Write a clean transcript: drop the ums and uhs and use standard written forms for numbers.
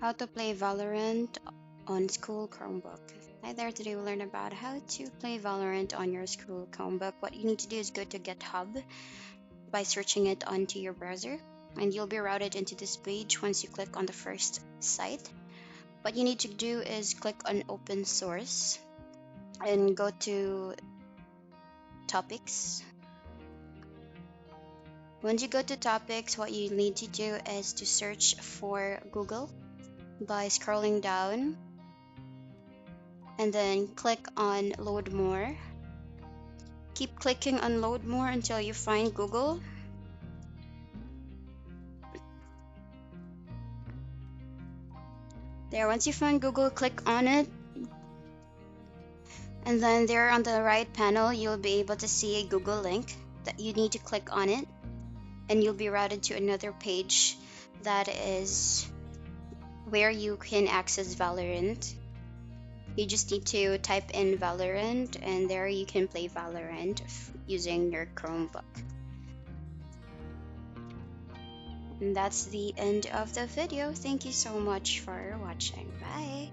How to play Valorant on School Chromebook. Hi there, today we'll learn about how to play Valorant on your School Chromebook. What you need to do is go to GitHub by searching it onto your browser, and you'll be routed into this page once you click on the first site. What you need to do is click on open source and go to topics. Once you go to topics, what you need to do is to search for Google by scrolling down and then click on load more. Keep clicking on load more until you find Google. There, once you find Google, click on it. And then there on the right panel, you'll be able to see a Google link that you need to click on it. And you'll be routed to another page that is where you can access Valorant. You just need to type in Valorant, and there you can play Valorant using your Chromebook. And that's the end of the video. Thank you so much for watching. Bye.